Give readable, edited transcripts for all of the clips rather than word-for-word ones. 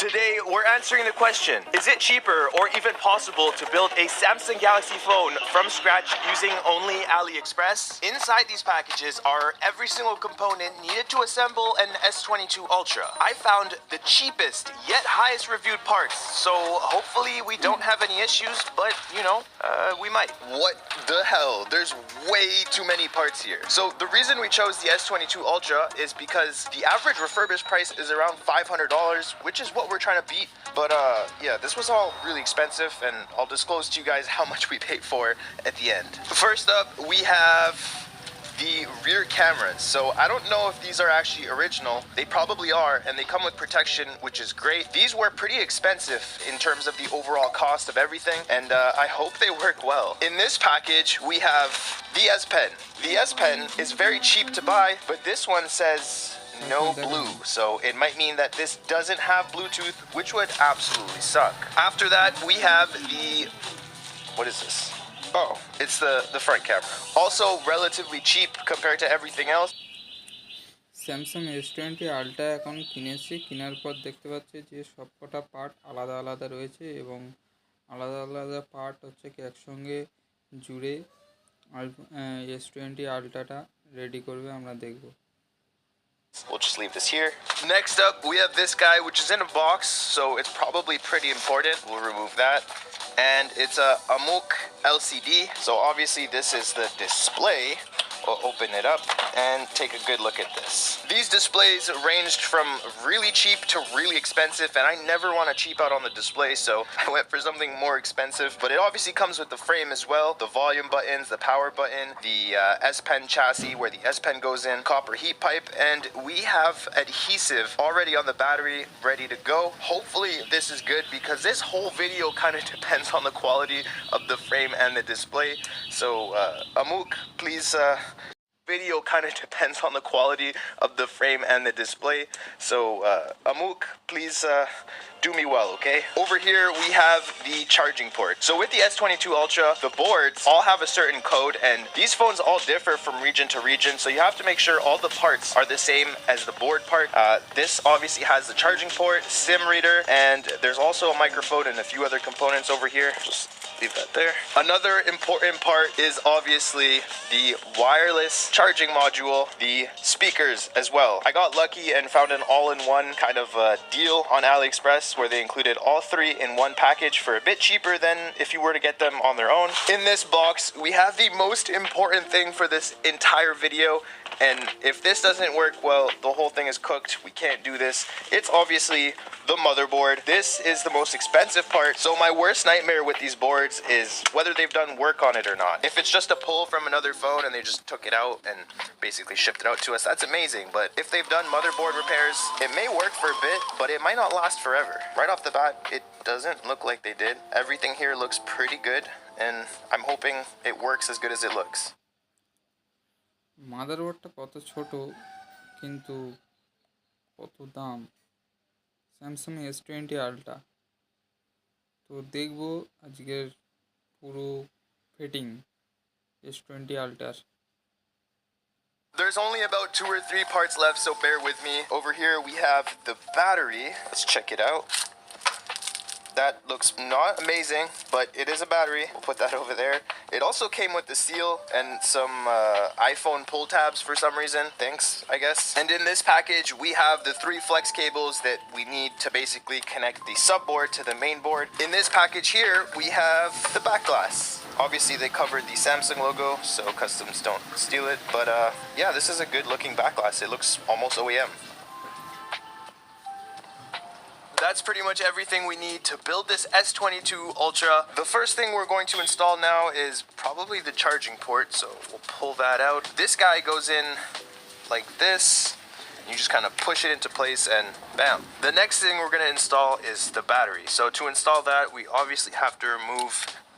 Today, we're answering the question, is it cheaper or even possible to build a Samsung Galaxy phone from scratch using only AliExpress? Inside these packages are every single component needed to assemble an S22 Ultra. I found the cheapest yet highest reviewed parts, so hopefully we don't have any issues, but we might. What the hell? There's way too many parts here. So the reason we chose the S22 Ultra is because the average refurbished price is around $500, which is what we're trying to beat. But yeah, this was all really expensive, and I'll disclose to you guys how much we paid for at the end. First up, we have the rear cameras. So I don't know if these are actually original. They probably are, and they come with protection, which is great. These were pretty expensive in terms of the overall cost of everything, and I hope they work well. In this package, we have the S Pen. The S Pen is very cheap to buy, but this one says no blue, so it might mean that this doesn't have Bluetooth, which would absolutely suck. After that, we have the, what is this? Oh, it's the front camera. Also relatively cheap compared to everything else. Samsung S20 ultra এখন কিনেছি, কেনার পর দেখতে পাচ্ছি যে সবকটা part আলাদা আলাদা রয়েছে এবং আলাদা আলাদা পার্ট হচ্ছে কি একসঙ্গে জুড়ে S20 আলট্রাটা রেডি করবে, আমরা দেখব। We'll just leave this here. Next up, we have this guy, which is in a box, so it's probably pretty important. We'll remove that. And it's a AMOC LCD. So obviously this is the display. We'll open it up and take a good look at this. These displays ranged from really cheap to really expensive, and I never want to cheap out on the display, so I went for something more expensive. But it obviously comes with the frame as well, the volume buttons, the power button, the S Pen chassis where the S Pen goes in, copper heat pipe, and we have adhesive already on the battery ready to go. Hopefully this is good, because this whole video kind of depends on the quality of the frame and the display. So AMOC, please video kind of depends on the quality of the frame and the display. So AMOC, please do me well, okay? Over here we have the charging port. So with the S22 Ultra, the boards all have a certain code, and these phones all differ from region to region, so you have to make sure all the parts are the same as the board part. This obviously has the charging port, SIM reader, and there's also a microphone and a few other components over here. Just leave that there. Another important part is obviously the wireless charging module, the speakers as well. I got lucky and found an all-in-one kind of deal on AliExpress where they included all three in one package for a bit cheaper than if you were to get them on their own. In this box, we have the most important thing for this entire video, and if this doesn't work, well, the whole thing is cooked. We can't do this. It's obviously the motherboard. This is the most expensive part, so my worst nightmare with these boards is whether they've done work on it or not. If it's just a pull from another phone and they just took it out and basically shipped it out to us, that's amazing. But if they've done motherboard repairs, it may work for a bit, but it might not last forever. Right off the bat, it doesn't look like they did. Everything here looks pretty good, and I'm hoping it works as good as it looks. মাদারবোর্ডটা কত ছোট, কিন্তু কত দাম। Samsung S20 ultra, তো দেখব আজকের পুরো fitting S20 আলট্রার। There's only about 2 or 3 parts left, so bear with me. Over here we have the battery. Let's check it out. That looks not amazing, but it is a battery. We'll put that over there. It also came with the seal and some iPhone pull tabs for some reason. Thanks, I guess. And in this package, we have the 3 flex cables that we need to basically connect the subboard to the main board. In this package here, we have the back glass. Obviously, they covered the Samsung logo, so customs don't steal it. But yeah, this is a good looking back glass. It looks almost OEM. That's pretty much everything we need to build this S22 Ultra. The first thing we're going to install now is probably the charging port, so we'll pull that out. This guy goes in like this. You just kind of push it into place and bam. The next thing we're going to install is the battery. So to install that, we obviously have to remove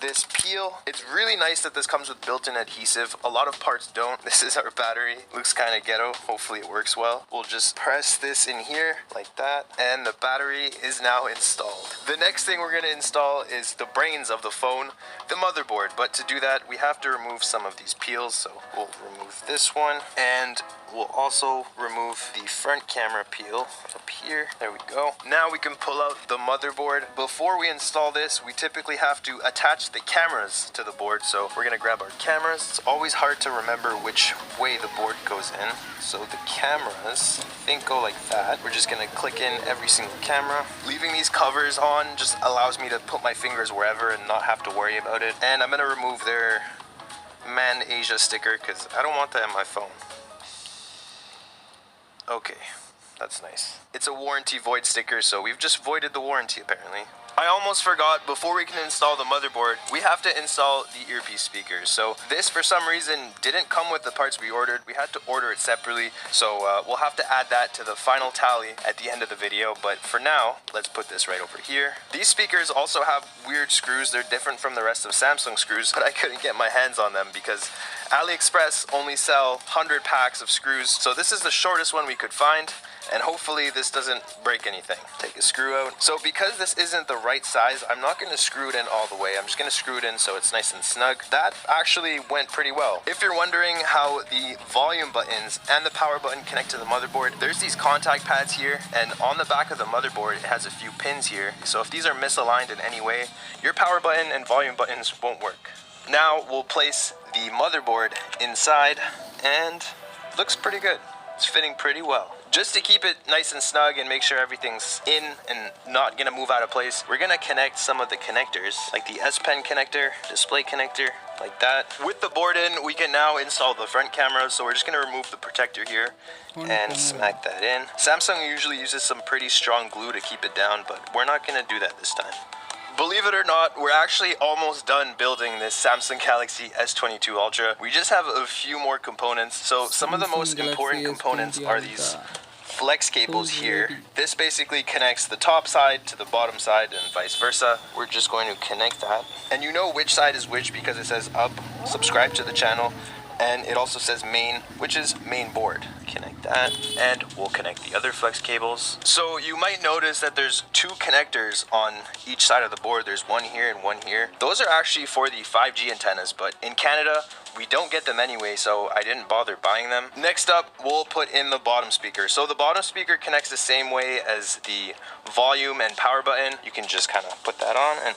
this peel. It's really nice that this comes with built-in adhesive. A lot of parts don't. This is our battery. Looks kind of ghetto. Hopefully it works well. We'll just press this in here like that, and the battery is now installed. The next thing we're going to install is the brains of the phone, the motherboard. But to do that, we have to remove some of these peels. So we'll remove this one, and we'll also remove the front camera peel up here. There we go. Now we can pull out the motherboard. Before we install this, we typically have to attach the cameras to the board. So we're gonna grab our cameras. It's always hard to remember which way the board goes in. So the cameras, I think, go like that. We're just gonna click in every single camera. Leaving these covers on just allows me to put my fingers wherever and not have to worry about it. And I'm gonna remove their Man Asia sticker because I don't want that in my phone. Okay, that's nice. It's a warranty void sticker, so we've just voided the warranty apparently. I almost forgot, before we can install the motherboard, we have to install the earpiece speakers. So this, for some reason, didn't come with the parts we ordered. We had to order it separately, so we'll have to add that to the final tally at the end of the video. But for now, let's put this right over here. These speakers also have weird screws. They're different from the rest of Samsung screws, but I couldn't get my hands on them because AliExpress only sell 100 packs of screws. So this is the shortest one we could find. And hopefully this doesn't break anything. Take a screw out. So because this isn't the right size, I'm not going to screw it in all the way. I'm just going to screw it in so it's nice and snug. That actually went pretty well. If you're wondering how the volume buttons and the power button connect to the motherboard, there's these contact pads here, and on the back of the motherboard it has a few pins here. So if these are misaligned in any way, your power button and volume buttons won't work. Now we'll place the motherboard inside, and looks pretty good. It's fitting pretty well. Just to keep it nice and snug and make sure everything's in and not gonna move out of place, we're gonna connect some of the connectors, like the S Pen connector, display connector, like that. With the board in, we can now install the front camera, so we're just gonna remove the protector here and smack that in. Samsung usually uses some pretty strong glue to keep it down, but we're not gonna do that this time. Believe it or not, we're actually almost done building this Samsung Galaxy S22 Ultra. We just have a few more components. So some of the most important components are these flex cables here. This basically connects the top side to the bottom side and vice versa. We're just going to connect that. And you know which side is which because it says up, subscribe to the channel, and it also says main, which is main board. Connect that, and we'll connect the other flex cables. So you might notice that there's two connectors on each side of the board. There's one here and one here. Those are actually for the 5G antennas, but in Canada, we don't get them anyway, so I didn't bother buying them. Next up, we'll put in the bottom speaker. So the bottom speaker connects the same way as the volume and power button. You can just kind of put that on and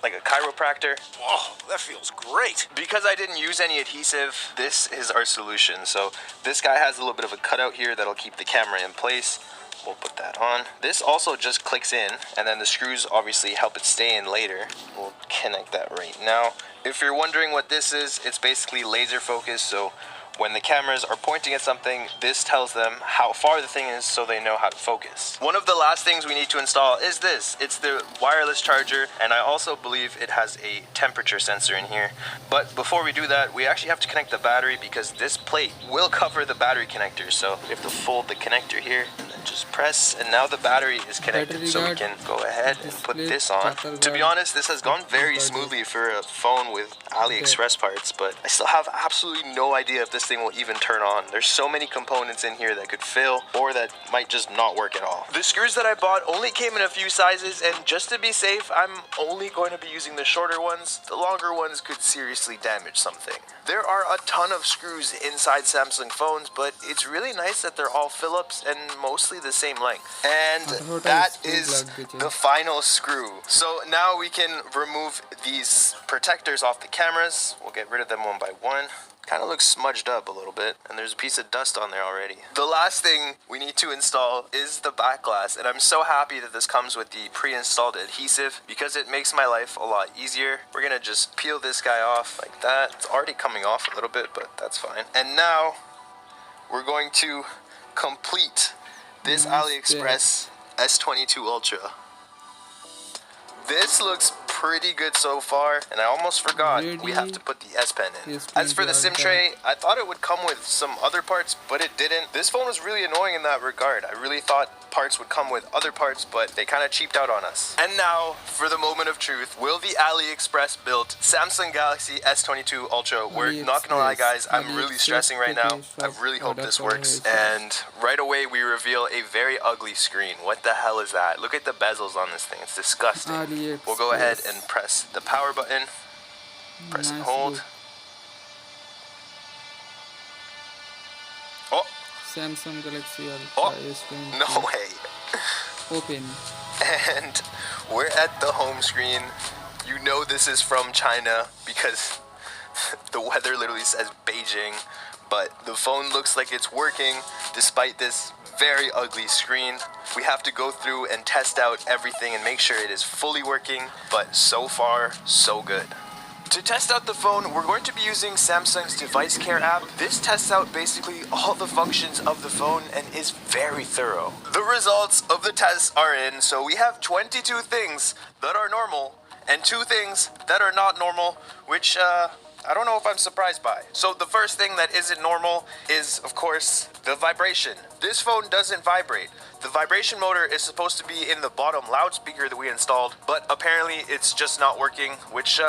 like a chiropractor. Oh, that feels great. Because I didn't use any adhesive, this is our solution. So this guy has a little bit of a cutout here that'll keep the camera in place. We'll put that on. This also just clicks in, and then the screws obviously help it stay in later. We'll connect that right now. If you're wondering what this is, it's basically laser focus. So when the cameras are pointing at something, this tells them how far the thing is so they know how to focus. One of the last things we need to install is this. It's the wireless charger, and I also believe it has a temperature sensor in here. But before we do that, we actually have to connect the battery because this plate will cover the battery connector. So we have to fold the connector here and then just press, and now the battery is connected. So we can go ahead and put this on. To be honest, this has gone very smoothly for a phone with AliExpress parts, but I still have absolutely no idea if this thing will even turn on. There's so many components in here that could fail or that might just not work at all. The screws that I bought only came in a few sizes, and just to be safe, I'm only going to be using the shorter ones. The longer ones could seriously damage something. There are a ton of screws inside Samsung phones, but it's really nice that they're all Phillips and mostly the same length. And that is the final screw. So now we can remove these protectors off the cameras. We'll get rid of them one by one. Kind of looks smudged up a little bit, and there's a piece of dust on there already. The last thing we need to install is the back glass, and I'm so happy that this comes with the pre-installed adhesive because it makes my life a lot easier. We're gonna just peel this guy off like that. It's already coming off a little bit, but that's fine. And now we're going to complete this AliExpress S22 Ultra. This looks pretty good so far, and I almost forgot we have to put the S Pen in. As for the SIM tray, I thought it would come with some other parts, but it didn't. This phone was really annoying in that regard. I really thought parts would come with other parts, but they kind of cheaped out on us. And now, for the moment of truth, will the AliExpress built Samsung Galaxy S22 Ultra work? Not gonna lie guys, I'm really stressing right now. I really hope this works. And right away we reveal a very ugly screen. What the hell is that? Look at the bezels on this thing, it's disgusting. We'll go ahead and press the power button, press and hold. Oh, Samsung Galaxy Ultra Oh, S20. no way. Open. And we're at the home screen. You know this is from China because the weather literally says Beijing, but the phone looks like it's working despite this very ugly screen. We have to go through and test out everything and make sure it is fully working, but so far, so good. To test out the phone, we're going to be using Samsung's Device Care app. This tests out basically all the functions of the phone and is very thorough. The results of the tests are in, so we have 22 things that are normal and 2 things that are not normal, which I don't know if I'm surprised by. So the first thing that isn't normal is, of course, the vibration. This phone doesn't vibrate. The vibration motor is supposed to be in the bottom loudspeaker that we installed, but apparently it's just not working, which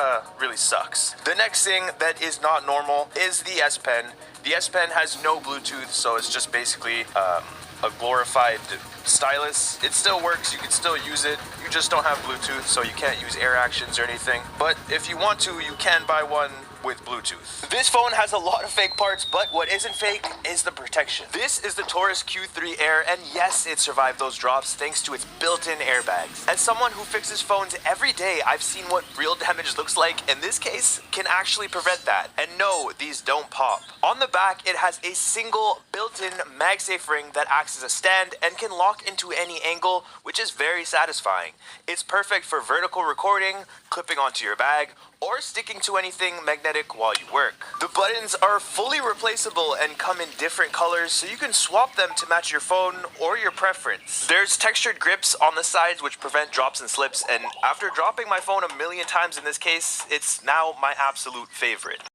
really sucks. The next thing that is not normal is the S Pen. The S Pen has no Bluetooth, so it's just basically a glorified stylus. It still works, you can still use it. You just don't have Bluetooth, so you can't use air actions or anything. But if you want to, you can buy one with Bluetooth. This phone has a lot of fake parts, but what isn't fake is the protection. This is the Taurus Q3 Air, and yes, it survived those drops thanks to its built-in airbags. As someone who fixes phones every day, I've seen what real damage looks like, and this case can actually prevent that. And no, these don't pop. On the back, it has a single built-in MagSafe ring that acts as a stand and can lock into any angle, which is very satisfying. It's perfect for vertical recording, clipping onto your bag, or sticking to anything magnetic while you work. The buttons are fully replaceable and come in different colors, so you can swap them to match your phone or your preference. There's textured grips on the sides which prevent drops and slips, and after dropping my phone a million times in this case, it's now my absolute favorite.